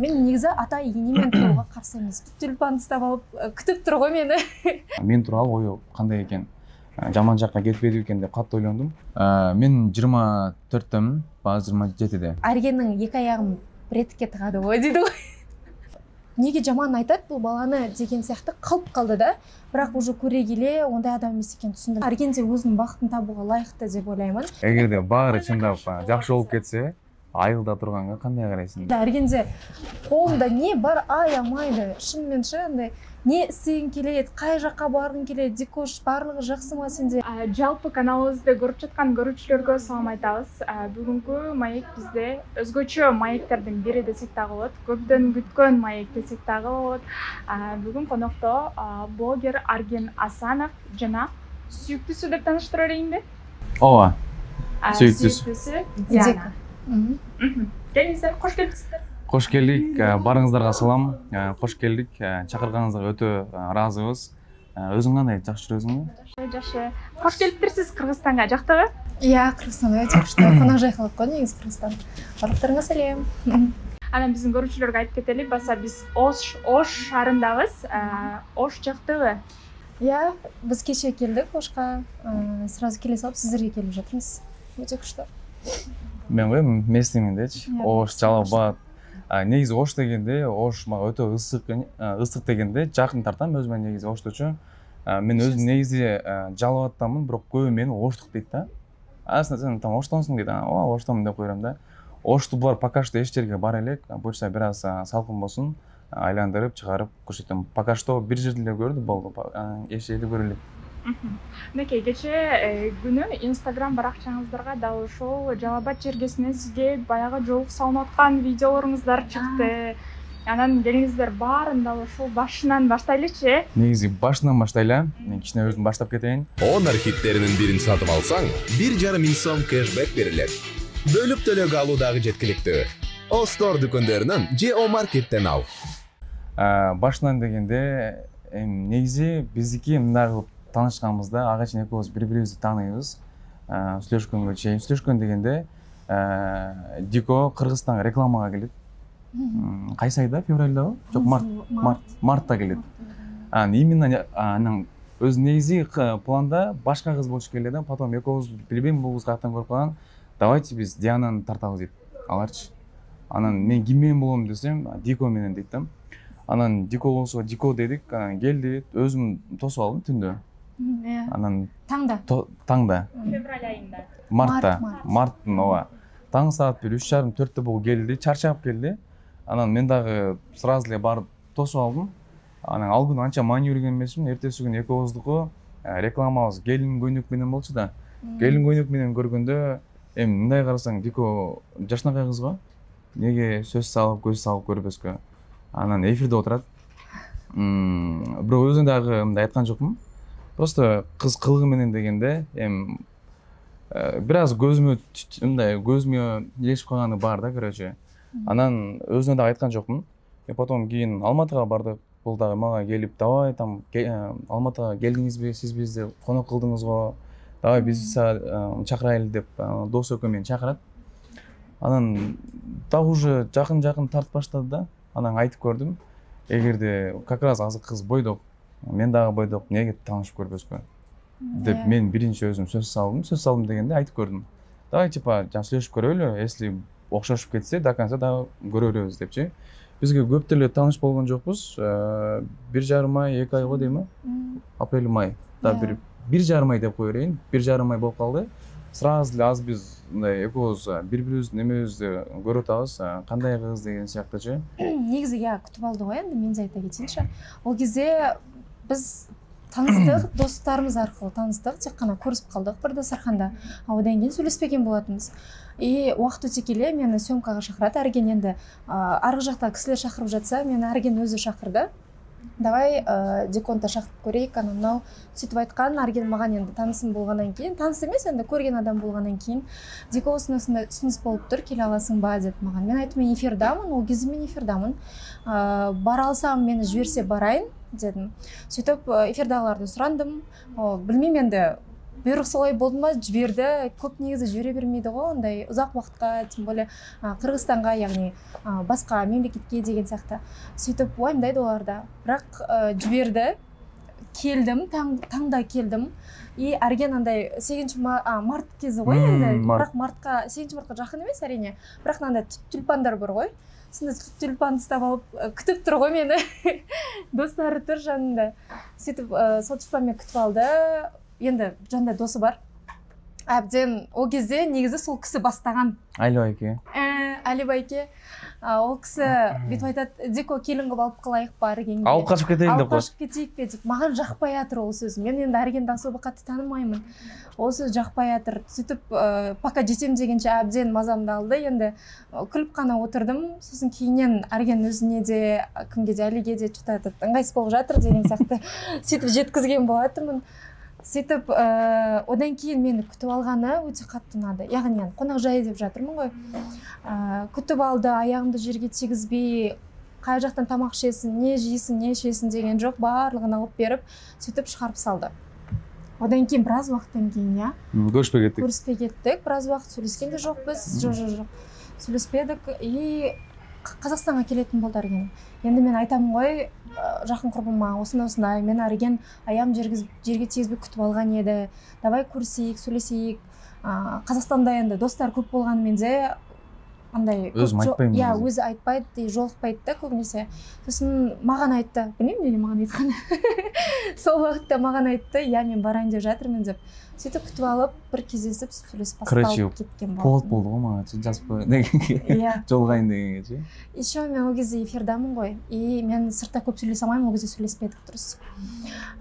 Мен негізі ата енемен тұруға қарсы емес. Тюльпан ұстап алып күтіп тұр ғой мені. Мен туралы ою қандай екен? Жаман жаққа кетпеді екен деп қатты ойландым. Мен 24-тімін, базы 27-де. Аргеннің екі аяғын бір етікке тығады ғой дейді ғой. Неге жаман айтады бұл баланы деген сияқты қалып қалды да. Бірақ уже көре келе ондай адам емес екенін түсіндім. Арген де өзінің бақытын табуға лайықты деп ойлаймын. Егер де бары шындап жақсы болып кетсе, айылда тұрғанға қандай қарайсың? Аргенде қолында не бар аямайды. Шынымен ше андай не істегің келеді, қай жаққа барғың келеді, Дикош барлығы жақсы ма сенде? Жалпы каналыбызды көріп жатқан көрүүчүлөргө салам айтабыз. Бүгүнкү маек бизде өзгөчө маектердин бири десек дагы болот. Көптөн күткөн маек десек дагы болот. Бүгүн конокто блогер Арген Асанов жана сүйүктүүсү деп тааныштыра берейинби? Ооба. Сүйүктүүсү Диана. Келиңиздер, кош келипсиздер. Қош келдік, барыңыздарға салам. Қош келдік, шақырғаныңызға өте разыбыз. Өзің қандай, жақсы жүрсің бе? Жакшы. Кош келиптирсиз Кыргызстанга, жактабы? Иә, Кыргызстан өте күшті. Қонақ жай кылып қой негизи Кыргызстан. Барлықтарыңа сәлем. Анан биздин көрүүчүлөргө айтып кетели, баса биз Ош шаарындабыз. Ош жактыбы? Иә, біз кеше келдік Ошқа. Сразу келе салып сіздерге келіп жатырмыз. Өте күшті. Мен ғой местныймын дечи. Ош жалал. Негизи Ош дегенде, Ош мага өтө ысык дегенде жакын тартам өзүмө негизи Оштучу. Мен өзүм негизи Жалал-Абадтанмын, бирок көбү мени Оштук дейт да. Аслында сен там Оштонсуң дейт. Ооба, Оштонмун деп коём да. Ошту булар пока что эч жерге бара элек, буюрса бир аз салкын болсун, айландырып чыгарып көрсөтөм. Пока что бир жерде эле көрдү, болду. Эч жерде көрө элек. Мынакей, кече күнү Instagram баракчаңыздарга дал ушул Жалал-Абад жергесинен сизге баягы жолук салынып аткан видеолоруңуздар чыкты. Анан келиңиздер баарын дал ушул башынан баштайлычы. Негизи башынан баштайлы. Мен кичине өзүм баштап кетейин. Honor хиттеринин бирин сатып алсаң, 1,5 миң сом кэшбэк берилет. Бөлүп төлөөгө алуу дагы жеткиликтүү. Остор дүкөндөрүнөн же О-маркеттен ал. Башынан дегенде негизи биздики мындай кылып таанышканыбызда ага чейин экөөбүз бири-бирибизди тааныйбыз. Сүйлөшкөнгө чейин. Сүйлөшкөн дегенде Дико Кыргызстанга рекламага келет. Кайсы айда? Февралдабы? Жок, мартта келет. Именно анан өз негизи планда башка кыз болчу келет да. Потом экөөбүз билбейм, бул кыз каяктан көрүп калган. Давайте биз Диананы тартабыз дейт. Аларчы. Анан мен ким менен болом десем, Дико менен дейт да. Анан Дико болсо Дико дедик, келди, өзүм тосуп алдым түндө. Анан таңда. Февраль айында. Марттын, ооба. Таң саат 3:30-4-тө болуп келди, чарчап келди. Анан мен дагы сразу эле барып тосуп алдым. Анан ал күнү анча маани жүргөн эмесмин. Эртеси күнү экөөбүздүкү рекламабыз келин көйнөк менен болчу да. Келин көйнөк менен көргөндө мындай карасаң Дико жашынакай кыз го. Неге сөз салып, көз салып көрбөскө? Анан эфирде отурат. Бирок өзүм дагы мындай айткан жокмун. Просто кыз кылыгы менен дегенде бир аз көзүмө илешип калганы бар да, короче. Анан өзүнө дагы айткан жокмун. Потом кийин Алматыга бардык. Бул дагы мага келип, давай там Алматыга келдиңизби, сиз бизди конок кылдыңыз го. Давай биз чакырайлы деп дос экөө мени чакырат. Анан дагы уже жакын тартып баштады да. Анан айтып көрдүм. Эгерде как раз азыр кыз бойдок, мен дагы бойдок, неге таанышып көрбөскө деп мен биринчи өзүм сөз салдым дегенде айтып көрдүм. Давай типа сүйлөшүп көрөлү, если окшошуп кетсе до конца дагы көрө беребиз депчи. Бизге көп деле тааныш болгон жокпуз. 1,5 ай, 2 айга дейми? Апрель, май. Да, 1,5 ай деп кое берейин. 1,5 ай болуп калды. Сразу эле аз биз мындай экөөбүз бири-бирибиздин немебизди көрүп атабыз, кандай кыз деген сыяктычы. Негизи күтүп алды го энди, мен айта кетейинчи. Ол кезде биз тааныстык, досторубуз аркылуу тааныстык, тек гана көрүшүп калдык бир дасарханда. Одан кийин сүйлөшпеген болотунбуз. Убакыт өтө келе мени съемкага чакырат. Арген энди аркы жакта кисилер чакырып жатса, мени Арген өзү чакырды. Давай Диконто чакырып көрөйүк, анан мынау сүйтүп айткан. Арген мага энди таанысым болгандан кийин, тааныс эмес, энди көрген адам болгандан кийин Дико осундай ұсыныс болуптур, келе аласыңбы деп маган. Мен айттым, мен эфирдамын, ол кезде мен эфирдамын. Бара алсам, мени жиберсе барайын дедим. Сөйтүп эфирдагылардан сурандым. Билбейм энди бұйрық солай болды ма жіберді. Көп негізі жібере бермейді ғой ондай ұзақ уақытқа, тем более Қырғызстанға, яғни басқа мемлекетке деген сияқты. Сөйтіп уайымдайды оларда. Бірақ жіберді. Келдім, таңда келдім. И әрген андай 8 март кезі ғой енді. Бірақ мартқа 8 мартқа жақын емес әрине. Бірақ мынандай тюльпандар бар ғой. Сонда тюльпан ұстап алып күтіп тұр ғой мені. Достары тұр жанында. Сөйтіп сол тюльпанмен күтіп алды. Енді жанында досы бар. Әбден ол кезде негізі сол кісі бастаған. Әлібайке. Әлібайке. Ол кісі бүйтіп айтады, Дико келін қылып алып қалайық па Әргенге. Алып қашып кетейін деп қой. Алып қашып кетейік пе деп. Маған жақпай жатыр ол сөз. Мен енді Әргенді особо қатты танымаймын. Ол сөз жақпай жатыр. Сөйтіп пока жетем дегенше әбден мазамды алды. Енді күліп қана отырдым. Сосын кейіннен Әрген өзіне де, кімге де, Әлиге де ыңғайсыз болып жатыр деген сияқты сөйтіп жеткізген болатынмын. Сөйтіп одан кейін мені күтіп алғаны өте қатты ұнады. Яғни қонақ жайы деп жатырмын ғой. Күтіп алды, аяғымды жерге тигізбей, қай жақтан тамақ ішесің, не жейсің, не ішесің деген жоқ, барлығын алып беріп, сөйтіп шығарып салды. Одан кейін біраз уақыттан кейін, көріспей кеттік. Біраз уақыт сөйлескен де жоқпыз. Жоқ. Сөйлеспедік. И Қазақстанға келетін болды Әрген. Енді мен айтамын ғой, жақын құрбыма, осындай, мен Әрген аям жерге тигізбей күтіп алған еді. Давай көрсейік, сөйлесейік. Қазақстанда енді достар көп болғанымен де андай өзім айтпаймын. Иә, өзі айтпайды, жолықпайды да көбінесе. Сосын маған айтты. Білмеймін неге маған айтқаны. Сол уақытта маған айтты, иә мен барайын деп жатырмын деп. Сөйтіп күтіп алып, бір кездесіп, сөйлесіп басталып кеткен болды. Болды ғой маған, жазып қой дегенге. Жолғайын дегенге ше. Еще мен ол кезде эфирдамын ғой. И мен сыртта көп сөйлесе алмаймын, ол кезде сөйлеспедік дұрыс.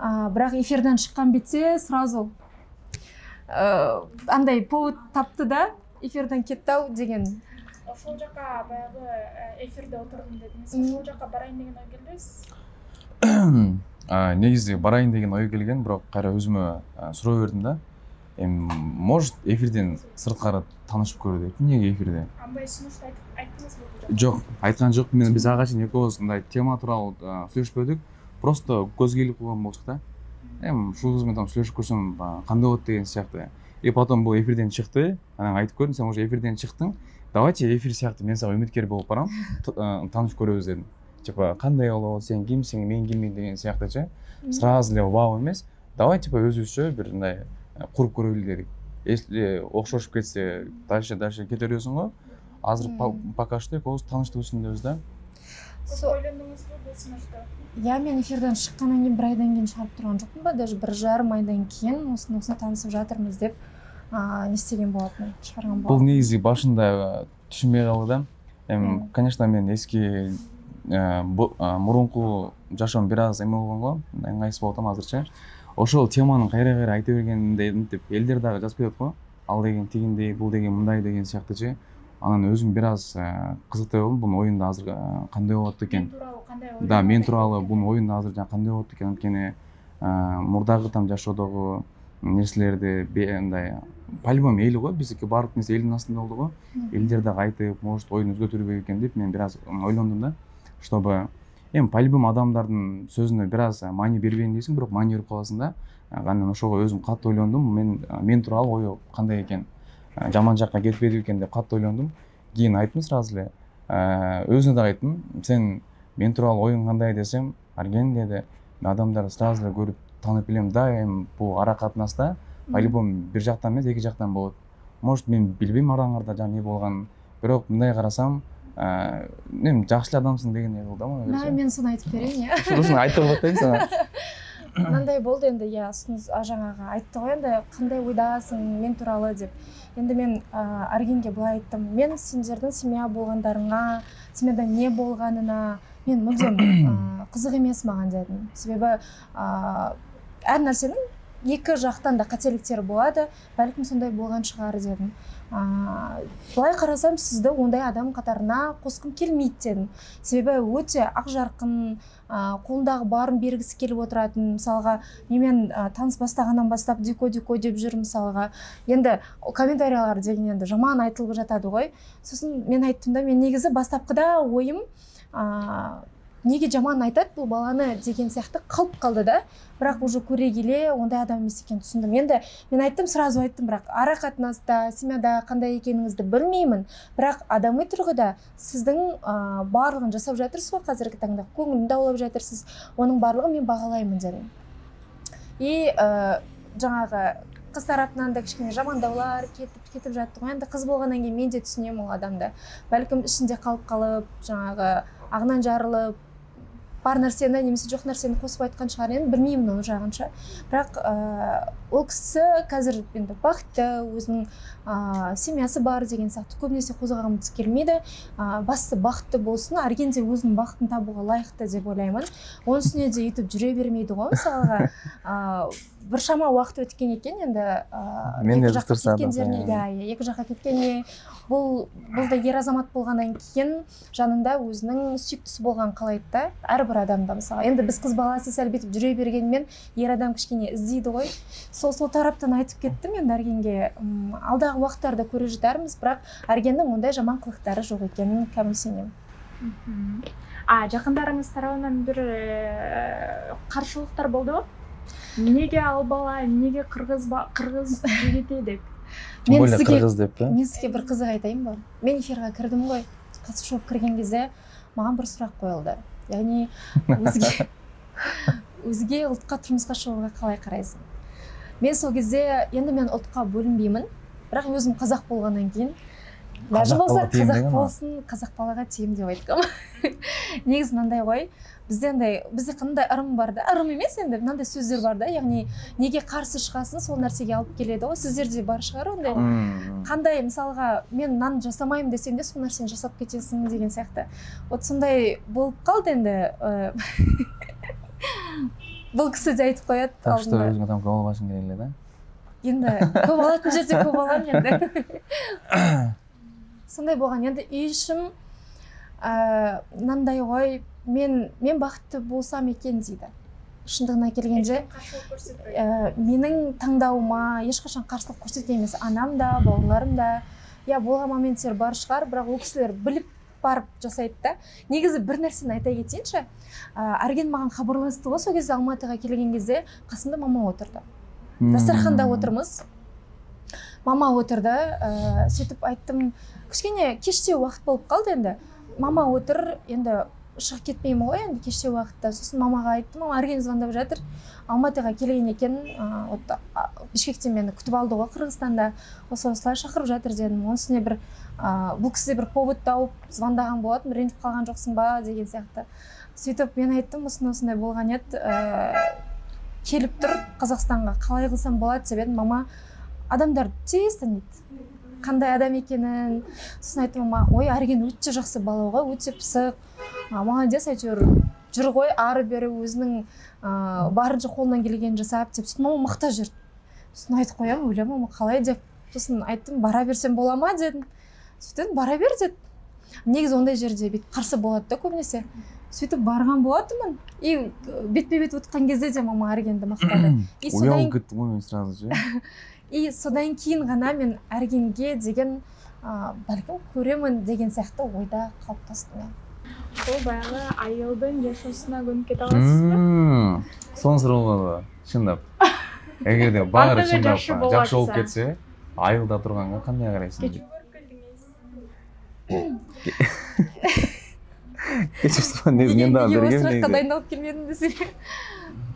Бірақ эфирден шыққан бетте сразу андай повод тапты да, эфирден кетті-ау деген. Сол жаққа баяғы эфирде отырдым дедіңіз. Сол жаққа барайын деген ой келді? Негізі барайын деген ой келген, бірақ қара өзіме сұрау бердім да. Может эфирден сыртқары танышып көру деп. Неге эфирде? Андай ұсынышты айттыңыз ба? Жоқ, айтқан жоқ. Біз ағашын екеуіміз тема туралы сөйлеспедік. Просто көз келіп қойған болдық та. Шу қызбен там сөйлесіп көрсем қандай болады деген сияқты. И потом бұл эфирден шықты. Анан айтып көрдім, сен уже эфирден шықтың. Давайте эфир сияқты мен саған үміткер болып барам, танысып көреміз дедім. Типа қандай болады, сен кімсің, мен кіммін деген сияқты ше. Сразу ле вау емес. Давай типа өзімізше бір мындай құрып көрелік дедік. Если оқшошып кетсе, дальше кете бересің ғой. Азыр пока что көз танышты үстіндеміз да. Ойландыңыз ба бұл сынышты? Я мен эфирден шыққаннан кейін бір айдан кейін шығарып тұрған жоқпын ба, даже 1,5 айдан кейін осыны танысып жатырмыз деп не істеген болатын, шығарған болатын. Бұл негізі башында түсінбей қалды да. Конечно, мен еске мұрынқы жашауым біраз эме болған ғой, ыңғайсыз болдым азырша. Ошол теманың қайра айта бергенде деп елдер дағы жазып кетеді ғой. Ал деген тегендей, бұл деген мындай деген сияқты ше. Анан өзім біраз қызықтай болдым, бұның ойында азыр қандай болады екен. Да, мен туралы бұның ойында азыр қандай болады екен. Өйткені мұрдағы там жашоодогу нерселерди андай по-любому эли ғой, биздики баардык нерсе элдин астында болду ғой. Элдер дагы айтып, может оюн өзгөртүрбөйт экен деп мен біраз ойлондум да. Чтобы по-любому адамдардын сөзүнө біраз маани бербейин дейсиң, бирок маани берип каласың да. Анан ошого өзүм катты ойлондум. Мен тууралуу ою кандай экен, жаман жакка кетпеди экен деп катты ойлондум. Кийин айттым сразу эле. Өзүнө да айттым, сен мен тууралуу оюң кандай десем, Әрген деди. Адамдар сразу эле көрүп танып билем да, бул ара катнаста по-любому бир жактан эмес, эки жактан болот. Может мен билбейм араңарда жана не болгонун, бирок мындай карасам, жакшы адамсың деген эл болду да. Мен соны айтып берейин, я. Сосын айтып атайын сага. Мынандай болды енді, я жаңағы айтты ғой енді, қандай ойдасың мен туралы деп. Енді мен Әргенге былай айттым, мен сендердің семья болғандарыңа, семьяда не болғанына мен мүлдем қызық емес маған дедім. Себебі әр нәрсенің екі жақтан да қателіктері болады, бәлкім сондай болған шығар дедім. Былай қарасам сізді ондай адам қатарына қосқым келмейді дедім. Себебі өте ақ жарқын, қолындағы барын бергісі келіп отыратын, мысалға немен таныс бастағаннан бастап дико деп жүр мысалға. Енді комментариялар деген енді жаман айтылып жатады ғой. Сосын мен айттым да, мен негізі бастапқыда ойым неге жаман айтады бұл баланы деген сияқты қалып қалды да. Бірақ уже көре келе ондай адам емес екенін түсіндім. Енді мен айттым, сразу айттым, бірақ ара қатынаста, семьяда қандай екеніңізді білмеймін, бірақ адами тұрғыда сіздің барлығын жасап жатырсыз ғой қазіргі таңда, көңілімді аулап жатырсыз, оның барлығын мен бағалаймын дедім. И жаңағы қыз тарапынан да кішкене жамандаулар кетіп жатты ғой. Енді қыз болғаннан кейін мен де түсінемін ол адамды. Бәлкім ішінде қалып қалып, жаңағы ағынан жарылып, бар нәрсені немесе жоқ нәрсені қосып айтқан шығар, енді білмеймін ол жағынша. Бірақ ол кісі қазір енді бақытты, өзінің семьясы бар деген сияқты көбінесе қозғағымыз келмейді. Басты бақытты болсын, Арген де өзінің бақытын табуға лайықты деп ойлаймын. Оның үстіне де өйтіп жүре бермейді ғой, мысалға. Біршама уақыт өткен екен, енді екі жаққа кеткеніне, бұл да ер азамат болғаннан кейін жанында өзінің сүйіктісі болған қалайды да, әрбір адамда мысалы. Енді біз қыз баласы сәл бетіп жүре бергенмен ер адам кішкене іздейді ғой. Сол тараптан айтып кеттім енді Аргенге, алдағы уақыттарда көре жатармыз, бірақ Аргеннің ондай жаман қылықтары жоқ екенін кәміл сенемін. Жақындарыңыз тарауынан бір қарсылықтар болды ма? Неге ал бала, неге қырғыз жігіт Мен сізге бір қызық айтайын ба? Мен эфирға кірдім ғой, қатысушы болып кірген кезде маған бір сұрақ қойылды. Яғни өзге ұлтқа тұрмысқа шығуға қалай қарайсың? Мен сол кезде енді мен ұлтқа бөлінбеймін, бірақ өзім қазақ болғаннан кейін ләжі болса қазақ болсын, қазақ балаға тиім деп айтқам. Негізі мынандай ғой, бізде қандай ырым бар да, ырым емес енді, мынандай сөздер бар да, яғни неге қарсы шығасын, сол нәрсеге алып келеді ғой, сіздерде бар шығар ондай. Қандай, мысалға, мен нан жасамаймын десем де, сол нәрсені жасап кетесің деген сияқты. Вот сондай болып қалды енді. Бұл кісі де айтып қояды. Так что өзіңе там көп албашың керек да? Енді көп алатын жерде көп аламын енді. Сондай болған, енді үй ішім мынандай ғой, мен бақытты болсам екен дейді. Шындығына келгенде, менің таңдауыма ешқашан қарсылық көрсеткен емес. Анам да, бауырларым да, болған моменттер бар шығар, бірақ ол кісілер біліп барып жасайды да. Негізі бір нәрсені айта кетейінші, Арген маған хабарласты ғой, сол кезде Алматыға келген кезде қасымда мама отырды. Дастарханда отырмыз. Мама отырды, сөйтіп айттым, кішкене кеште уақыт болып қалды енді. Мама отыр, енді шығып кетпеймін ғой, енді кеште уақытта. Сосын мамаға айттым, мама Арген звондап жатыр, Алматыға келген екен, Бішкектен мені күтіп алды ғой Қырғызстанда, осылай шақырып жатыр дедім. Оның үстіне бұл кісі бір повод тауып звондаған болатын, ренжіп қалған жоқсың ба деген сияқты. Сөйтіп мен айттым, осындай болған еді, келіп тұр Қазақстанға, қалай қылсам болады деп едім. Мама адамдар тез таниды, қандай адам екенін. Сосын айттым, мама, ой, Арген өте жақсы бала ғой, өте пысық, молодец, әйтеуір жүр ғой, ары бері өзінің барынша қолынан келгенін жасап деп. Сосын мама мақтап жүр. Сосын айтып қоямын, ойлаймын, мама қалай деп. Сосын айттым, бара берсем бола ма дедім. Сөйтіп бара бер деді. Негізі ондай жерде қарсы болады да көбінесе. Сөйтіп барған болатынмын. И бетпе-бет өткен кезде де мама Аргенді мақтады. Уялып кеттім ғой мен сразу же. И содан кейін ғана мен Аргенге деген бәлкім көремін деген сияқты ойда қалыптастым. Бұл баяғы айылдың яшосына көніп кете аласыз ба? Соны сұрауға шындап. Егерде бәрі шындап жақсы болып кетсе, айылда тұрғанға қандай қарайсың? Кешірсіз, мен дағы берген негізі. Сұраққа дайындалып келмедім десе.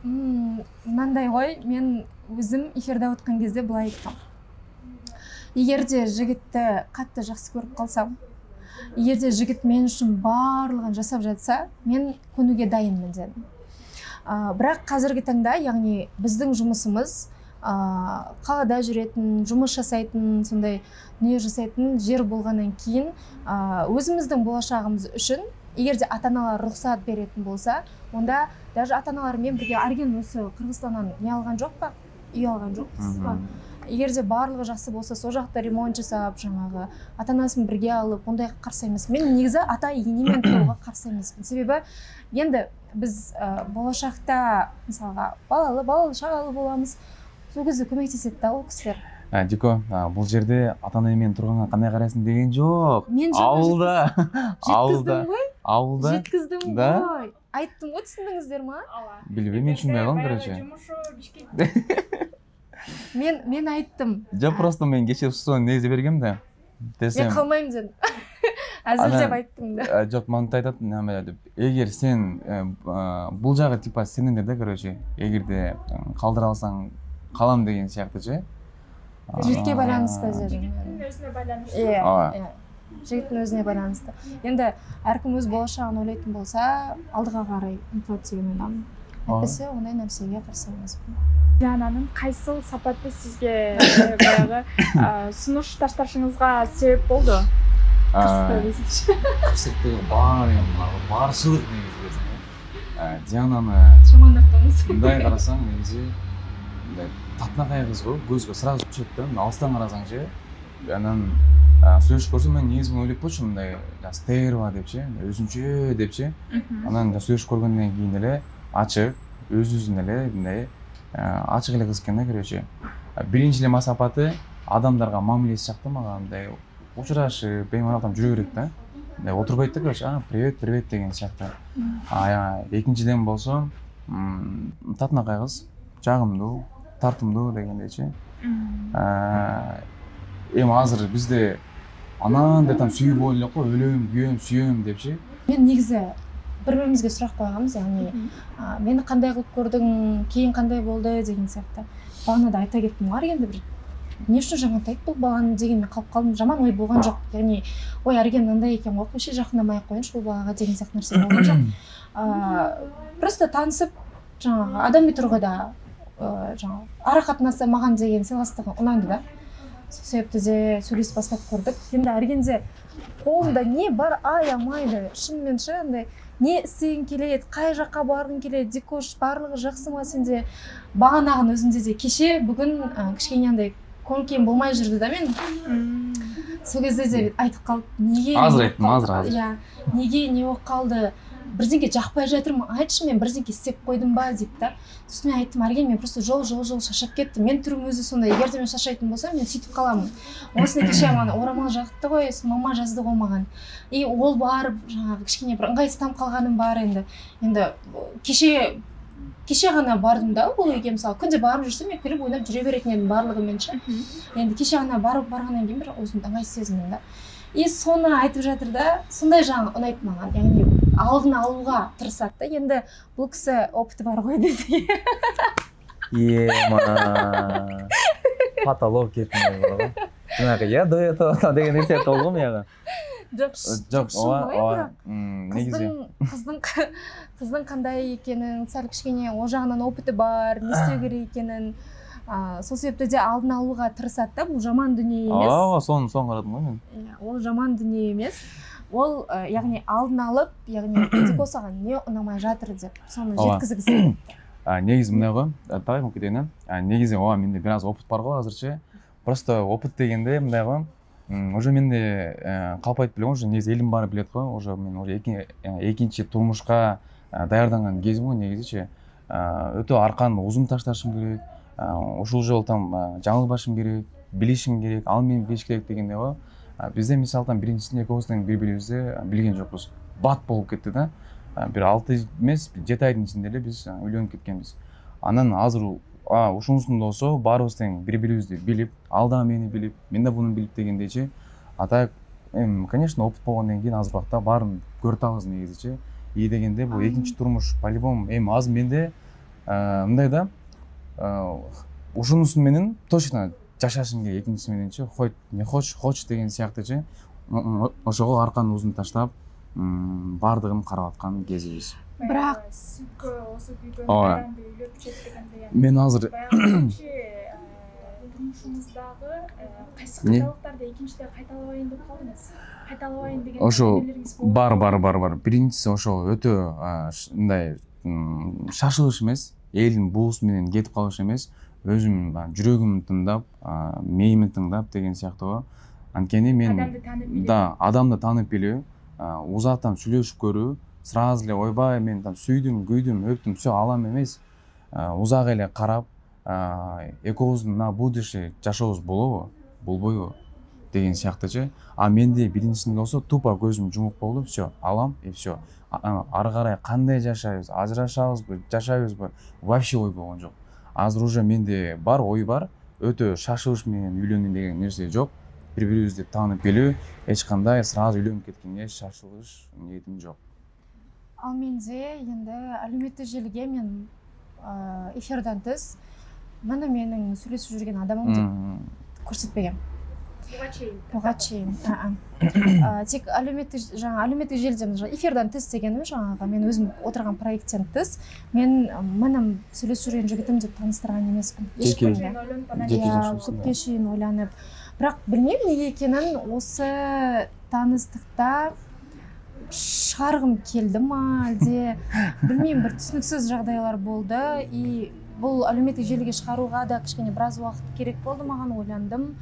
Мынандай ғой, мен өзім эфирде отқан кезде былай айттым. Егерде жігітті қатты жақсы көріп қалсам, егерде жігіт мен үшін барлығын жасап жатса, мен көнуге дайынмын дедім. Бірақ қазіргі таңда, яғни біздің жұмысымыз қалада жүретін, жұмыс жасайтын, сондай дүние жасайтын жер болғаннан кейін өзіміздің болашағымыз үшін егерде ата-аналар рұқсат беретін болса, онда даже ата-аналармен бірге Арген осы Қырғызстаннан не алған жоқ па? Үй алған жоқсыз ба? Егерде барлығы жақсы болса, сол жақта ремонт жасап, жаңағы ата-анасын бірге алып, ондай қарсы емес. Мен негізі ата-енемен тұруға қарсы емеспін. Себебі енді біз болашақта мысалға балалы шағалы боламыз. Сол кезде көмектеседі да ол кісілер. Дико, бұл жерде ата-анамен тұрғанға қандай қарайсың деген жоқ. Мен ауылда жеткіздім ғой. Жеткіздім ғой. айттым ғой, түсіндіңіздер ма? ооба. Билбейм, мен түшүнбөй калдым, короче. Жумушу Бишкек. Мен айттым. Жок, просто мен кечээ устуна негизи бергем да. Мен Десем, калмайм дедим. Азыр айттым да. жок, мынтип айтат, неме деп. Эгер сен бул жагы типа сенендер да, короче, эгерде калдыра алсаң калам деген сыяктычы. Жигитке байланыста дедим. Жигиттин өзүнө байланыштуу. Иә. Жигиттин өзүнө байланыста. Енді әркім өз болашағын ойлайтын болса, алдыға қарай ұмтылады деген ойдамын. Әйтпесе ондай нәрсеге қарсы емеспін. Диананын кайсыл сапаты сизге баягы сунуш ташташыңызга себеп болду? Кырсыктыгы барчылык негизи десең. Диананы Жамандаттыңыз. мындай карасаң, негизи мындай татнакай кыз го, көзгө сразу түшөт да, алыстан карасаңчы. Анан сүйлөшүп көрсөм мен негизи ойлоп койчумун, мындай стерва депчи, өзүнчө депчи. Анан сүйлөшүп көргөндөн кийин эле ачык, өзүнүн эле мындай ачык эле кыз экен да, короче. Биринчи эле масапаты адамдарга мамилеси жакты мага, мындай учурашып, беймарал жүрө берет да. Мындай отурбайт да, короче, привет, привет деген сыяктуу. Экинчиден болсо, татнакай кыз, жагымдуу, тартымдуу дегендейчи. Эми азыр бизде анандай сүйүп ойлоп эле өлөм, күйөм, сүйөм депчи. Мен негизи бири-биримизге сурак койгонбуз, яғни мени кандай кылып көрдүң, кейін кандай болду деген сыяктуу. Баганада айта кеттим го, аргенде бир эмне үчүн жамантайт бул баганы деген мен калып калдым. Жаман ой болгон жок. Яғни ой арген мындай экен го, койчу жакындамай коюнчу бул багага деген сыяктуу нерсе болгон жок. Просто таанысып, жаңагы адамдын тургуда жаңагы ара катнаса маган деген сыйластыгы унанды да. Сол себептен де сүйлөшүп баштап көрдүк. Енді аргенде колумда не бар аямайды. Шынымен андай не істегің келет, қай жаққа барғың келет, дикош барлығы жақсы ма сенде. Бағанағын өзінде де кеше бүгін кішкене андай көңіл болмай жүрді да мен. Сол кезде де айтып қалып, неге азыр айттым, азыр. Иә, неге не болып қалды? Бірдеңке жақпай жатырмын, айтшы, мен бірдеңке істеп қойдым ба деп та. Сосын мен айттым, арген мен просто жол шаршап кеттім. Мен түрім өзі сондай, егер де мен шаршайтын болсам, мен сөйтіп қаламын. Осыны кеше маған орамал жақты ғой, мама жазды ғой маған. И ол барып, жаңағы кішкене бір ыңғайсызданып қалғаным бар енді. Енді кеше ғана бардым да, бұл үйге мысалы күнде барып жүрсем, мен күліп ойнап жүре беретін едім барлығымен ше. Енді кеше ғана барғаннан кейін бір өзімді ыңғайсыз сезіндім да. И соны айтып жатыр да, сондай жаңа ұнайды маған. Яғни алдын алуға тырысады да. Енді бұл кісі опыты бар ғой десе. Ема. Потолок кетмей бар ғой. Жаңағы я до этого деген нәрсе толғы мияға. Жоқ, ооба. Негізі қыздың қандай екенін, сәл кішкене ол жағынан опыты бар, не істеу керек екенін, сол себепті де алдын алуға тырысады да. Бұл жаман дүние емес. Соны қарадым ғой мен. Ол жаман дүние емес. Ол яғни алдын алып, яғни дикош саған не ұнамай жатыр деп соны жеткізгісі келеді. Негізі мындай ғой, айтпай кетейін. Негізі менде біраз опыт бар ғой азырчы. Просто опыт дегенде мындай ғой, уже менде қалпайды білем, уже негізі елім бары біледі ғой, уже мен уже екінші турмушқа даярданған кезім ғой негізі. Өте арқан ұзын ташташым керек, ушул жол жаңылбашым керек, билишим керек, ал мени билиш керек дегенде ғой. Бізде мисалдан биринчисинде экөөбүздүн бири-бирибизди билген жокпуз. Бат болуп кетти да. Бир 6 эмес, 7 айдын ичинде эле биз үйлөнүп кеткенбиз. Анан азыр ушунусун болсо баарыбыз тең бири-бирибизди билип, ал да мени билип, мен да буну билип дегендейчи. Ата конечно, опыт болгондон кийин азыр убакта баарын көрүп атабыз негизичи. И дегенде бул экинчи турмуш по-любому азыр менде мындай да ушунусун менен точно жашашым керек, экинчиси мененчи хойт, не хочешь деген сыяктычы. Ошого арканы узун таштап, бардыгын карап аткан кезибиз. Бирок сүткө осы күйгөн жаранды үйлөп четтегенде мен азыр турмушуңуздагы кайсы каталыктарды экинчиде кайталабайын деп калдыңыз? Кайталабайын деген ошо бар. Биринчиси ошо өтө мындай шашылыш эмес, элдин буусу менен кетип калыш эмес, өзүм жүрөгүмдү тыңдап, мээми тыңдап деген сыяктуу. Анткени мен адамды таанып билүү, узаттан сүйлөшүп көрүү, сразу эле ойбай мен сүйдүм, күйдүм, өптүм, все алам эмес. Узак эле карап, экөөбүздүн будущий жашообуз болобу, болбойбу деген сияқтычы. А менде биринчисинде болсо тупо көзүм жумук болду, все, алам и все. Ары карай кандай жашайбыз, ажырашабызбы, жашайбызбы, вообще ой болгон жок. Азыр уже менде бар, ой бар, өтө шашылыш менен үйлөнүм деген нерсе жок. Бири-бирибизди таанып келүү, эч кандай сразу үйлөнүп кеткенге шашылыш ниетим жок. Ал менде енді әлеуметтік желіге мен эфирден тыс мына менің сөйлесіп жүрген адамым деп көрсетпегем. Буга чейин. Тек әлеуметтік желіде эфирден тыс дегенім жаңағы мен өзім отырған проекттен тыс мен мынам сөйлесіп жүрген жігітім деп таныстырған емеспін. Көпке шейін ойланып. Бірақ білмеймін неге екенін осы таныстықта шығарғым келді ма әлде білмеймін, бір түсініксіз жағдайлар болды и бұл әлеуметтік желіге шығаруға да кішкене біраз уақыт керек болды маған, ойландым.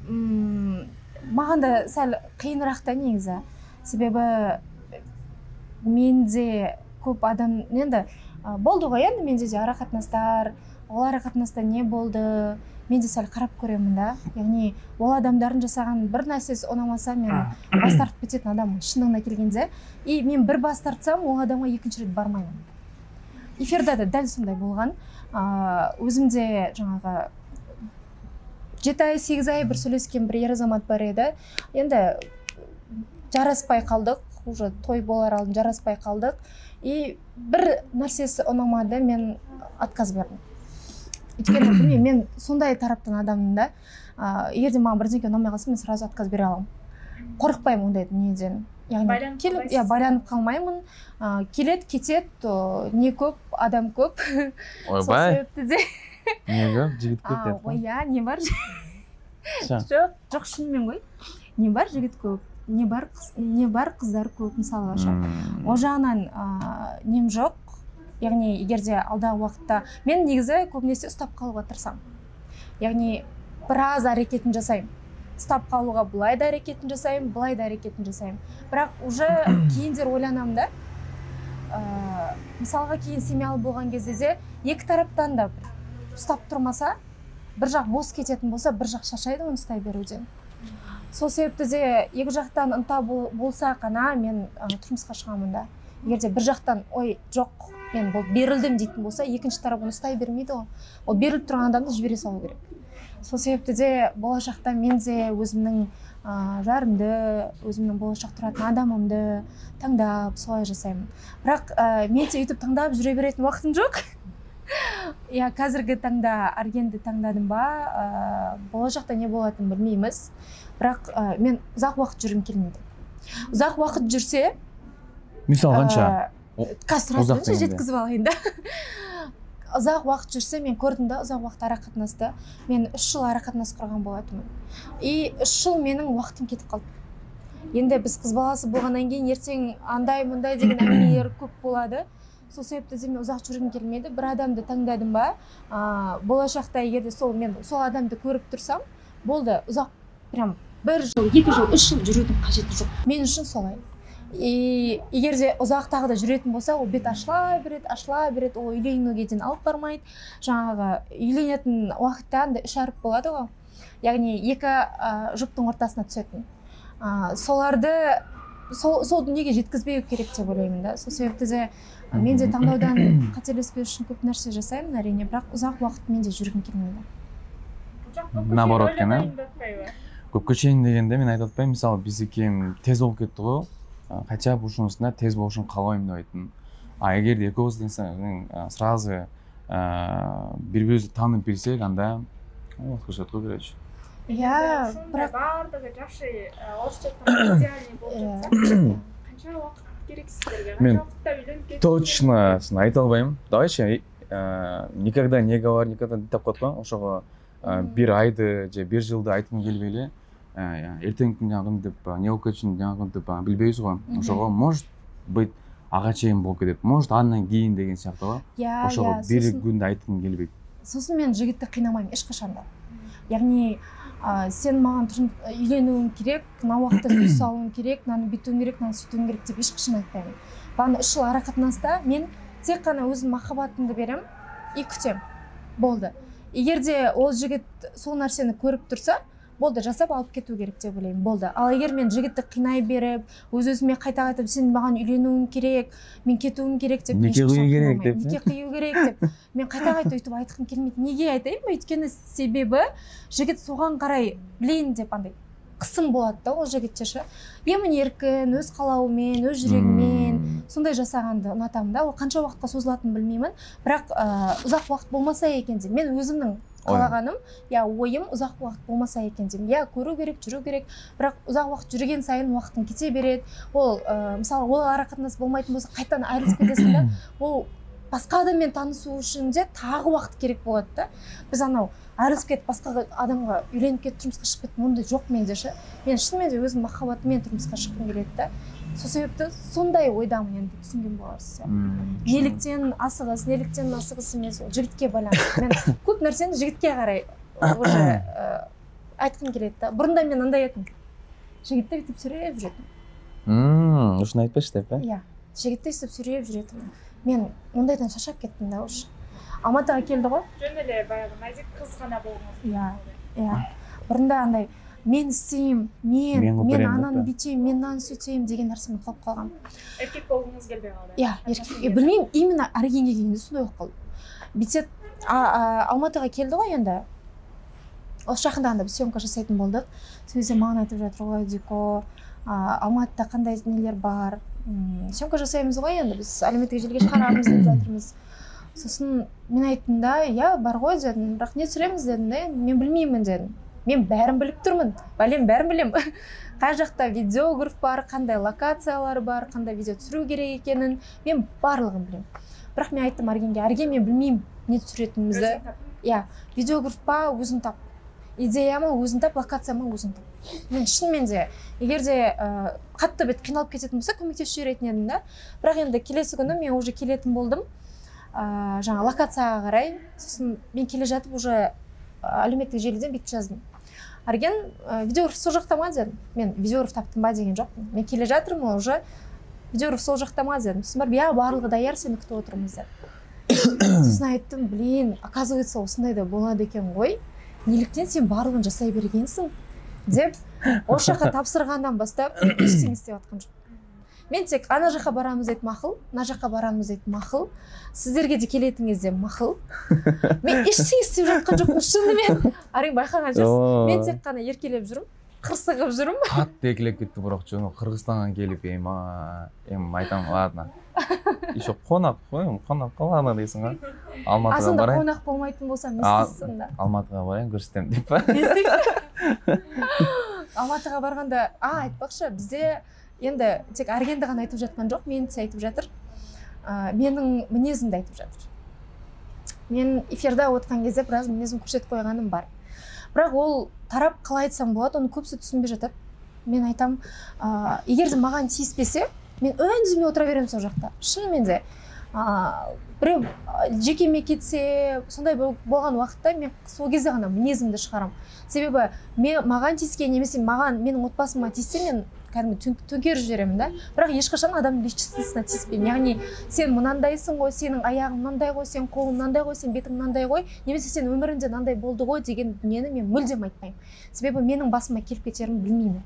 Маған да сәл қиынырақ та негізі, себебі менде көп адам енді болды ғой, енді менде де арақатынастар, ол арақатынаста не болды, менде сәл қарап көремін да, яғни ол адамдардың жасаған бір нәрсесі ұнамаса мен бас тартып кететін адаммын шындығына келгенде, и мен бір бас тартсам ол адамға екінші рет бармаймын. Эфирда да дәл сондай болған. Өзімде жаңағы 7 ай 8 ай бір сөйлескен бір ер азамат бар еді, енді жараспай қалдық, уже той болар алдын жараспай қалдық, и бір нәрсесі ұнамады, мен отказ бердім. Өйткені білмеймін, мен сондай тараптан адаммын да, егер де маған бірдеңе ұнамай қалса, мен сразу отказ бере аламын. Қорықпаймын ондай дүниеден. Яғни келіп, байланып қалмаймын, келет, кетет, не көп, адам көп. Ойбай. Не көп, жігіт көп деп. Ой, не бар? Жоқ, шынымен ғой. Не бар, жігіт көп, не бар, қыздар көп, мысалға ша. О жағынан нем жоқ. Яғни, егерде алдағы уақытта мен негізі көбінесе ұстап қалуға тырысамын. Яғни, біраз әрекетін жасаймын. Ұстап қалуға бұлай да әрекетін жасаймын, бұлай да әрекетін жасаймын. Бірақ уже кейіндер ойланамын да. Мысалға кейін семьялы болған кезде де екі тараптан да ұстап тұрмаса, бір жақ бос кететін болса, бір жақ шаршайды оны ұстай беруден. Сол себепті де екі жақтан ынта болса қана мен тұрмысқа шығамын да. Егерде бір жақтан ой жоқ, мен бұл берілдім дейтін болса, екінші тарап оны ұстай бермейді ғой. Ол беріліп тұрған адамды жібере салу керек. Сол себепті де болашақта мен де өзімнің жарымды, өзімнің болашақ тұратын адамымды таңдап солай жасаймын. Бірақ мен де өйтіп таңдап жүре беретін уақытым жоқ. Я қазіргі таңда Аргенді таңдадым ба, болашақта не болатынын білмейміз. Бірақ мен ұзақ уақыт жүргім келмейді. Ұзақ уақыт жүрсе, мысалы қанша? Қазір жеткізіп алайын да. Ұзақ уақыт жүрсе, мен көрдім да, ұзақ уақыт арақатынасты. Мен 3 жыл арақатынас құрған болатынмын. И 3 жыл менің уақытым кетіп қалды. Енді біз қыз баласы болғаннан кейін ертең андай-мұндай деген әңгімелер көп болады. Сол себепті де мен ұзақ жүргім келмеді. Бір адамды таңдадым ба, болашақта егерде мен сол адамды көріп тұрсам, болды, ұзақ, прям 1 жыл, 2 жыл, 3 жыл жүрудің қажеті жоқ. Мен үшін солай. И егерде ұзақ тағы да жүретін болса, ол бет ашыла береді, ол үйленуге дейін алып бармайды. Жаңағы үйленетін уақытта да 3 әріп болады ғой. Яғни 2 жұптың ортасына түсетін. Соларды сол дүниеге жеткізбеу керек деп ойлаймын да. Сол себепті де мен де таңдаудан қателеспеу үшін көп нәрсе жасаймын, әрине, бірақ ұзақ уақыт мен де жүргім келмейді. Наоборот екен, көпке шейін дегенде мен айтып атпаймын, мысалы біздікі тез болып кетті ғой. Хотя бы ушунусунда тез болушун каалабайм деп айттым. Эгерде экөөбүз сразу бири-бирибизди таанып билсек, анда окушат го беречү. Бирок баардыгы жакшы орусча айтканда идеальный болуп жатса, канча убакыт керек сиздерге? Канча убакытта үйлөнүп кетип? Точно айта албайм. Давайчы никогда не говори, никогда деп коткон. Ошого 1 айды же 1 жылды айткым келбей эле. Эртеңки күн жаңагын деп не болуп кетишин жаңагын деп билбейбиз го. Ошого может быть ага чейин болуп кетет, может андан кийин деген сыяктуу. Ошого 1 күндө айткым келбейт. Сосын мен жигитти кыйнамайм эч качанда. Яғни сен маған үйленуің керек, мына уақытта үй салуың керек, мынаны бүйтуің керек, мынаны сөйтуің керек деп ешқашан айтпаймын. Баны 3 жыл арақатынаста мен тек қана өзім махаббатымды берем и күтем. Болды. Егерде ол жігіт сол нәрсені көріп тұрса, болды жасап алып кету керек деп ойлаймын, болды. Ал егер мен жігітті қинай беріп, өз-өзіме қайта-қайта сен маған үйленуің керек, мен кетуім керек деп, неке қию керек деп, неке қию керек деп, мен қайта-қайта өйтіп айтқым келмейді. Неге айтайын? Өйткені себебі жігіт соған қарай білейін деп андай қысым болады да, ол жігітте ше. Емін еркін, өз қалауымен, өз жүрегімен сондай жасағанды ұнатамын да. Ол қанша уақытқа созылатынын білмеймін, бірақ ұзақ уақыт болмаса екен деп. Мен өзімнің қалағаным, ойым ұзақ уақыт болмаса екен деп. Көру керек, жүру керек, бірақ ұзақ уақыт жүрген сайын уақытың кете береді. Ол мысалы ол арақатынас болмайтын болса, қайтадан айырылысып кетесің да. Ол басқа адаммен танысу үшін де тағы уақыт керек болады да. Біз анау айырылысып кетіп басқа адамға үйленіп кетіп тұрмысқа шығып кетіп, ондай жоқ менде ше. Мен шынымен де өзім махаббатыммен тұрмысқа шыққым келеді да. Сол себепті сондай ойдамын енді, түсінген боларсыз. Неліктен асығыс емес, ол жігітке байланысты. Мен көп нәрсені жігітке қарай уже айтқым келеді да. Бұрында мен андай едім, жігітті бүйтіп сүйреп жүретінмін. Осыны айтпашы деп, иә? Жігітті өйстіп сүйреп жүретінмін. Мен ондайдан шаршап кеттім да уже. Алматыға келді ғой. Жөн эле баягы назик кыз гана болдуңуз. Иә. Бұрында андай мен істеймін, мен ананы бүйтеймін, мен мынаны сөйтеймін деген нәрсемен қалып қалғам. Еркек болғыңыз келбей қалды. Иә, білмеймін, именно Аргенге келгенде сондай болып қалды. Бүйтсе Алматыға келді ғой енді. Осы жақында анда біз съемка жасайтын болдық. Сол кезде маған айтып жатыр ғой, Дико, Алматыда қандай нелер бар. Съемка жасаймыз ғой енді, біз әлеуметтік желіге шығарамыз деп жатырмыз. Сосын мен айттым да, бар ғой дедім, бірақ не түсіреміз дедім да, мен білмеймін дедім. Мен бәрін біліп тұрмын, бәлем бәрін білем. Қай жақта видеограф бар, қандай локациялар бар, қандай видео түсіру керек екенін, мен барлығын білем. Бірақ мен айттым Аргенге, Арген мен білмеймін не түсіретінімізді. Видеограф па, өзің тап. Идея ма, өзің тап, локация ма, өзің тап. Мен шынымен де, егер де қатты бет қиналып кететін болса, көмектесіп жіберетін едім да. Бірақ енді келесі күні мен уже келетін болдым. Жаңа локацияға қарай, сосын мен келе жатып уже әлеуметтік желіден бүйтіп жаздым. Арген, видеограф сол жақта ма дедім. Мен видеограф таптым ба деген жоқпын. Мен келе жатырмын, уже видеограф сол жақта ма дедім. Сосын барып, барлығы даяр, сені күтіп отырмыз дедім. Сосын айттым, блин, оказывается, осындай да болады екен ғой. Неліктен сен барлығын жасай бергенсің деп, осы жаққа тапсырғаннан бастап ештеңе істеп жатқан жоқ. Мен тек ана жаққа барамыз дейді мақұл, мына жаққа барамыз дейді мақұл, сіздерге де келетіңіз де мақұл. Мен ештеңе істеп жатқан жоқпын шынымен. Арен байқаған шығарсыз. Мен тек қана еркелеп жүрмін, қырсығып жүрмін. Қатты екілеп кетті бірақ жоны Қырғызстаннан келіп айтамын, ладно. Еще қонақ қой, қонақ қалана дейсің ғой. Алматыға барайын. барайын. Қонақ болмайтын болса не істейсің да? Алматыға барайын көрсетемін деп па? Алматыға барғанда, айтпақшы, бізде енді тек Аргенді ғана айтып жатқан жоқ, мені де айтып жатыр. Менің мінезімді айтып жатыр. Мен эфирда отқан кезде біраз мінезім көрсетіп қойғаным бар. Бірақ ол тарап қалай айтсам болады, оны көбісі түсінбей жатады. Мен айтам, егер де маған тиіспесе, мен үнсізбей отыра беремін сол жақта. Шынымен де біреу жекеме кетсе, сондай болған уақытта мен сол кезде ғана мінезімді шығарам. Себебі маған тиіскен немесе менің отбасыма тиіссе, мен кәдімгі төңкеріп жіберемін да. Бірақ ешқашан адамның личностына тиіспеймін. Яғни сен мынандайсың ғой, сенің аяғың мынандай ғой, сен қолың мынандай ғой, сен бетің мынандай ғой, немесе сен өміріңде мынандай болды ғой деген дүниені мен мүлдем айтпаймын. Себебі менің басыма келіп кетерін білмеймін.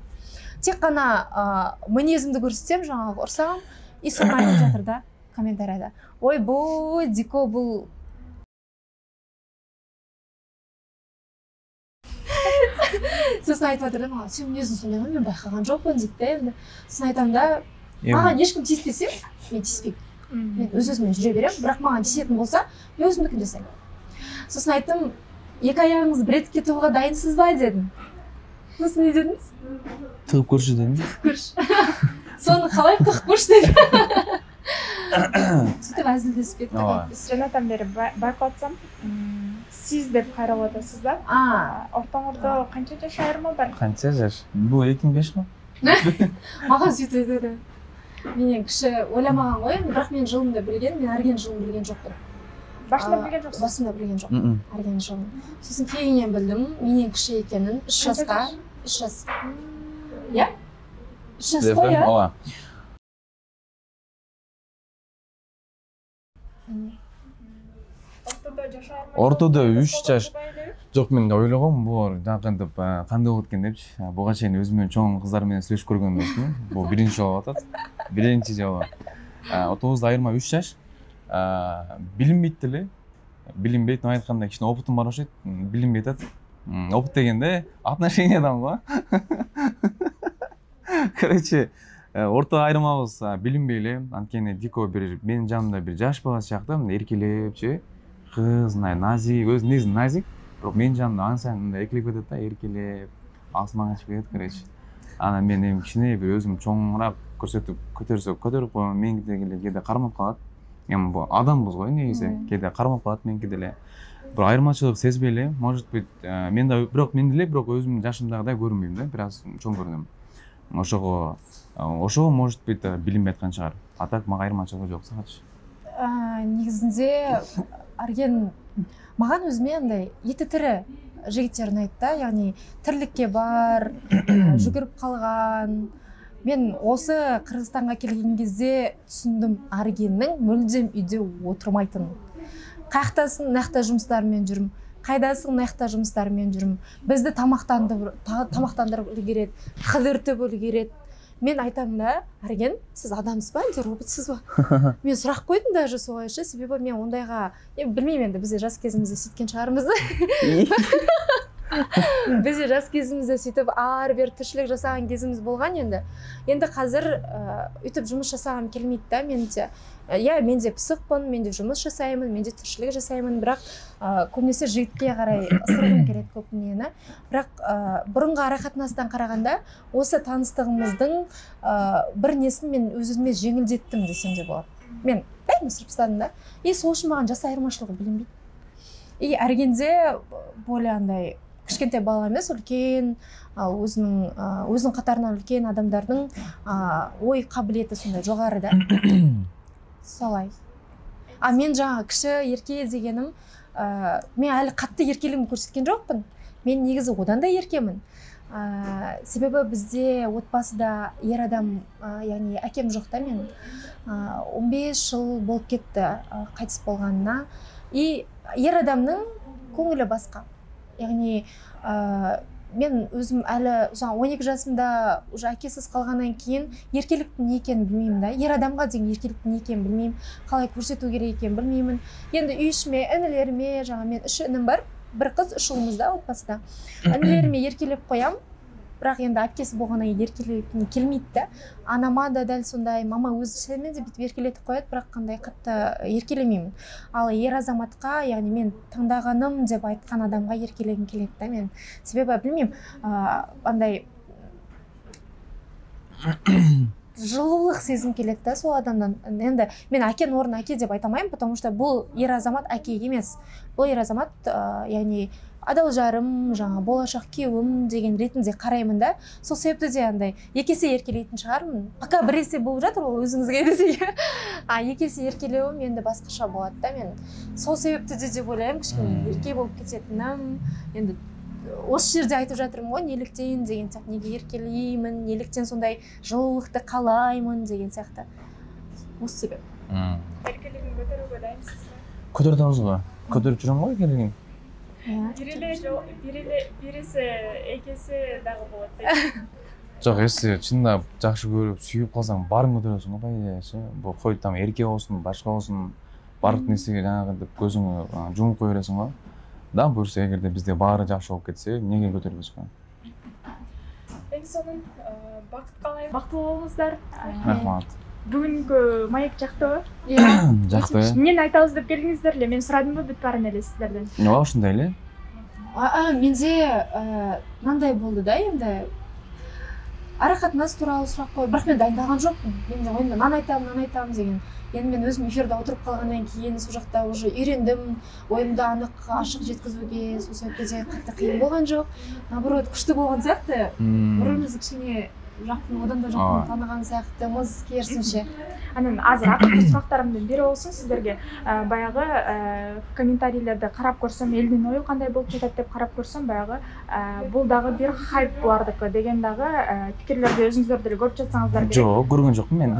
Тек қана мінезімді көрсетсем, жаңағы ұрсам, и соны айтып жатыр да комментарияда. Ой, бұл Дико бұл сосын айтып жатыр да, маған сен мінезің сондай ма, мен байқаған жоқпын дейді да енді. Сосын айтамын да, маған ешкім тиіспесе, мен тиіспеймін. Мен өз-өзіммен жүре беремін, бірақ маған тиісетін болса, мен өзімдікін жасаймын. Сосын айттым, екі аяғыңызды бір етікке тығуға дайынсыз ба дедім. Сосын не дедіңіз? Тығып көрші дедім. Көрші. Соны қалай қық көрші дедім. Сөйтіп әзілдесіп кеттік. Жаңадан бері байқатсам, сіз деп қайрап отырсыз да? Ортаңызда қанша жаш айырма бар? Қанша жаш? Бұл 2005 қой? Маған сөйтіп еді. Менен кіші ойламаған ғой, бірақ мен жылымды білген, мен Арген жылын білген жоқпын. Басында білген жоқсыз? Басында білген жоқпын, Арген жылын. Сосын кейіннен білдім, менен кіші екенін, 3 жасқа. 3 жас. Иә? 3 жас қой, иә? Ортада 3 жаш. Жок, мен ойлогом бул жакынтип кандай болот экен депчи. Буга чейин өзүмдөн чоң кыздар менен сүйлөшүп көргөн эмесмин. Бул биринчи болуп атат. Биринчи жолу. Отобузда айырма 3 жаш. Билинбейт деле. Билинбейт, мен айткандай кичине опытым бар окшойт. Билинбей атат. Опыт дегенде отношениядан го. Короче, орто айырмабыз билинбей эле, анткени дико бир менин жанымда бир жаш бала сыяктуу, эркелепчи, кыз, назик, өзү негизи назик, бирок менин жанымда ан сайын мындай эркелеп кетет да, эркелеп, асманга чыгып кетет, короче. Анан мен эми кичине бир өзүм чоңураак көрсөтүп, көтөрүп коюм, мен деле кээде кармап калат. Эми бул адамбыз го негизи, кээде кармап калат меники деле. Бир айырмачылык сезбей эле, может быть, мен деле бирок өзүмдүн жашымдагыдай көрүнбөйм да, бир аз чоң көрүнөм. Ошого может быть билинбей аткан чыгар. А так мага айырмачылыгы жок сакачы. Негизинде Арген маган өзүмө андай эти тири жигиттер унайт да, яғни тірлікке бар, жүгіріп қалған. Мен осы Қырғызстанға келген кезде түсіндім Аргеннің мүлдем үйде отырмайтынын. Қаяқтасың, нақта жұмыстарымен жүрім. Қайдасың, нақта жұмыстарымен жүрім. Бізді тамақтандырып үлгереді, қыдыртып үлгереді. Мен айтамын да, Арген, сіз адамсыз ба, әлде роботсыз ба? Мен сұрақ қойдым даже солайша, себебі мен ондайға, білмеймін енді, бізде жас кезімізде сөйткен шығармыз. Бізде жас кезімізде сөйтіп ар-бер тіршілік жасаған кезіміз болған енді. Енді қазір үйтіп жұмыс жасағым келмейді да, менде. Мен де пысықпын, мен де жұмыс жасаймын, мен де тіршілік жасаймын, бірақ көбінесе жігітке қарай ысырғым келеді көп дүниені. Бірақ бұрынғы арақатынастан қарағанда осы таныстығымыздың бір несін мен өзіме жеңілдеттім десем де болады. Мен бәрін ысырып тастадым да. Сол үшін маған жас айырмашылығы білінбейді. Әргенде более андай кішкентай бала емес, үлкен, өзінің қатарынан үлкен адамдардың ой қабілеті сондай жоғары да. Солай. Мен жаңа кіші ерке дегенім, мен әлі қатты еркелігін көрсеткен жоқпын. Мен негізі одан да еркемін. Себебі бізде отбасыда ер адам, яғни әкем жоқ та мен. 15 жыл болып кетті қайтыс болғанына. Ер адамның көңілі басқа. Яғни мен өзім әлі 12 жасымда уже әкесіз қалғаннан кейін еркеліктің не екенін білмеймін да. Ер адамға деген еркеліктің не екенін білмеймін, қалай көрсету керек екенін білмеймін. Енді үй ішіме, інілеріме, мен 3 інім бар, бір қыз, 3 ұлымызда отбасыда. Інілеріме еркелеп қоям, бірақ енді әпкесі болғаннан кейін еркелегім келмейді да. Анама да дәл сондай, мама өзі сенімен де бүйтіп еркелетіп қояды, бірақ қандай қатты еркелемеймін. Ал ер азаматқа, яғни мен таңдағаным деп айтқан адамға еркелегім келеді да мен. Себебі білмеймін, андай жылулық сезім келеді да сол адамдан. Енді мен әкенің орнына әке деп айтамаймын, потому что бұл ер азамат әке емес. Бұл ер азамат, яғни адал жарым, болашақ күйеуім деген ретінде қараймын да. Сол себепті де андай екесе еркелейтін шығармын. Пока бір есе болып жатыр, ол өзіңізге десеге. Екесе еркелеуім енді басқаша болады да мен. Сол себепті де деп ойлаймын, кішкене ерке болып кететінім. Енді осы жерде айтып жатырмын ғой, неліктен деген сияқты, неге еркелеймін, неліктен сондай жылулықты қалаймын деген сияқты. Осы себеп. Еркелігін көтеруге дайынсыз ба? Көтердіңіз ба? Көтеріп жүрем ғой еркелігін. Бірісі екесі дағы болады. Жоқ, если чындап жақсы көріп, сүйіп қалсаң, барын көтересің ғой, пайдасы. Бұл қой там ерке болсын, башқа болсын, барлық нәрсеге жаңағы көзіңі жұмып қоя бересің ғой. Да, бұйырса егерде бізде бары жақсы болып кетсе, неге көтербес қой? Ең соңын бақыт қалай? Бақытлы болыңыздар. Рахмат. Бүгінгі маек жақты ба? Жақты. Нені айтамыз деп келдіңіздер ле? Мен сұрадым ба бүт барын әлі сіздерден? Осындай ле? Менде мынандай болды да, енді арақатынас туралы сұрақ қойып, бірақ мен дайындалған жоқпын. Мен де ойымда мынаны айтамын деген. Енді мен өзім эфирде отырып қалғаннан кейін сол жақта уже үйрендім, ойымды анық ашық жеткізуге, сол себепті қатты қиын болған жоқ. Наоборот, күшті болған сияқты. Бірімізді кішкене жақын, одан да жақын таныған сияқтымыз керісінше. Азыр ақырғы сұрақтарымның бірі болсын сіздерге. Баяғы комментарийлерді қарап көрсем, елдің ойы қандай болып кетеді деп қарап көрсем, баяғы бұл дағы бір хайп бұлардықы деген дағы пікірлерді өзіңіздерді көріп жатсаңыздар керек. Жоқ, көрген жоқпын мен.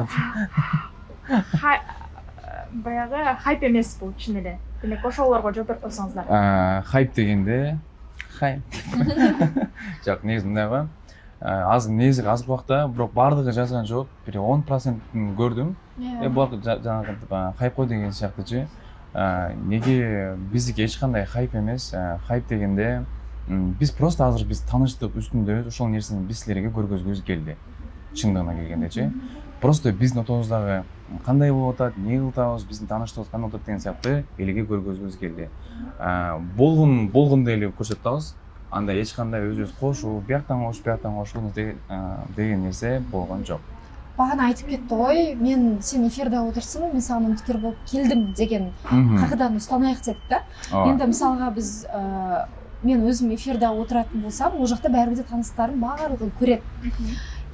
Баяғы хайп емес бұл шынеле. Демек, ошолорго жооп берип койсоңуздар. Хайп дегенде хайп жок, негизи мындай го, негизи азыркы убакта бирок баардыгы жазган жок, бир 10%-ын көрдүм. Булар жанагы хайп деген сыяктычы. Неге биздики эч кандай хайп эмес. Хайп дегенде биз просто азыр биз тааныштык үстүндө ошол нерсени биз силерге көргөзгүбүз келди. Чындыгына келгендечи. Просто биздин отобуздагы кандай болуп атат, эмне кылып атабыз, биздин тааныштыгыбыз кандай болуп атат деген сыяктуу элге көргөзгүбүз келди. Болгондой эле көрсөтүп атабыз. Анда эч кандай өзүбүз кошуу, бияктан кошуу деген нерсе болгон жок. Багана айтып кетти ғой, мен сен эфирде отырсың, мен саған үміткер болып келдім деген қағиданы ұстанайық дедік та. Енді мысалға біз мен өзім эфирде отыратын болсам, ол жақта бәрібір де таныстарым барлығын көреді.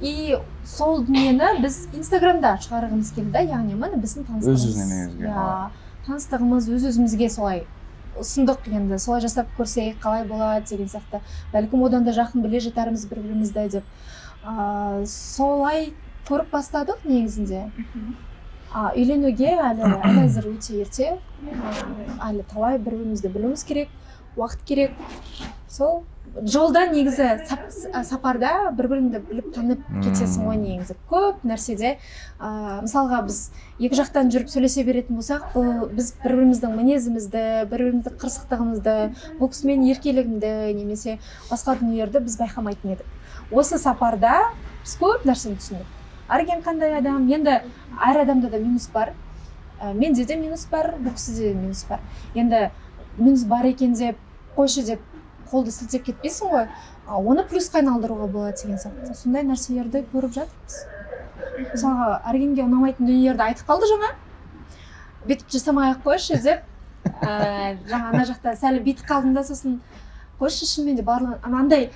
И сол дүниені біз Инстаграмда шығарғымыз келді, яғни міне біздің таныстығымыз өз-өзімізге солай ұсындық, енді солай жасап көрсек қалай болады деген сияқты. Бәлкім одан да жақын біле жатармыз бір-бірімізді деп. Солай көріп бастадық негізінде. Үйленуге әлі әзір өте ерте, әлі талай бір-бірімізді білуіміз керек, уақыт керек. Сол жолда негізі сапарда бір-біріңді біліп танып кетесің ғой негізі. Көп нәрседе, мысалға біз екі жақтан жүріп сөйлесе беретін болсақ, біз бір-біріміздің мінезімізді, бір-біріміздің қырсықтығымызды, бұл кісімен еркелігімді немесе басқа дүниелерді біз байқамайтын едік. Осы сапарда біз көп нәрсені түсіндік. Арген қандай адам, енді әр адамда да минус бар. Менде де минус бар, бұл кісіде де минус бар. Енді минус бар екен деп, қойшы деп қолды сілтеп кетпейсің ғой, оны плюсқа айналдыруға болады деген сияқты. Сондай нәрселерді көріп жатырмыз. Мысалға, Аргенге ұнамайтын дүниелерді айтып қалды жаңа. Бүйтіп жасамай-ақ қойшы деп, жаңа ана жақта сәл бүйтіп қалдым да, сосын қойшы шынымен де барлығы андай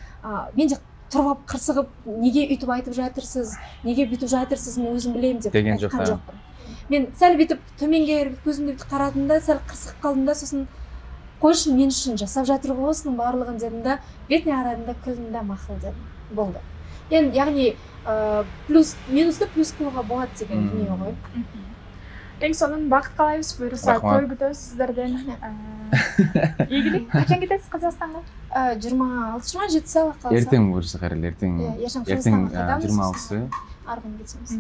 мен де тұрып қырсығып, неге үйтіп айтып жатырсыз, неге бүйтіп жатырсыз, мен өзім білемін деп айтқан жоқпын. Мен сәл бүйтіп төменге көзімді бүйтіп қарадым да, сәл қырсығып қалдым да, сосын қойшы мен үшін жасап жатыр ғой осының барлығын дедім да, бетіне қарадым да, күлдім да, мақұл дедім. Болды. Яғни минусты плюс қылуға болады деген дүние ғой. Ең соңын бақыт қалайбыз, бұйырса той күтеміз сіздерден. Игілік, қашан кетесіз Қазақстанға? 26-27 сағат қалса. Ертең бұйырса қайрыл, ертең 26-сы. Арғын кетеміз.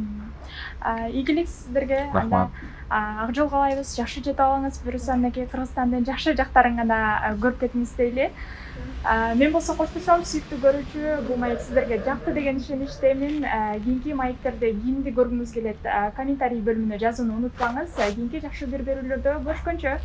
Игілік сіздерге. Рахмат. Ақ жол қалайбыз, жақсы жете алыңыз, бұйырса әнеке Қырғызстанның жақсы жақтарын ғана көріп кетіңіз дейлі. Мен болса қоштасам, сүйікті көруші, бұл майық сіздерге жақты деген ішеніштемін. Кейінгі майықтерді кейінді көргіңіз келеді. Комментарий бөліміне жазуны ұмытпаңыз. Кейінгі жақсы берулерді көрішкенше.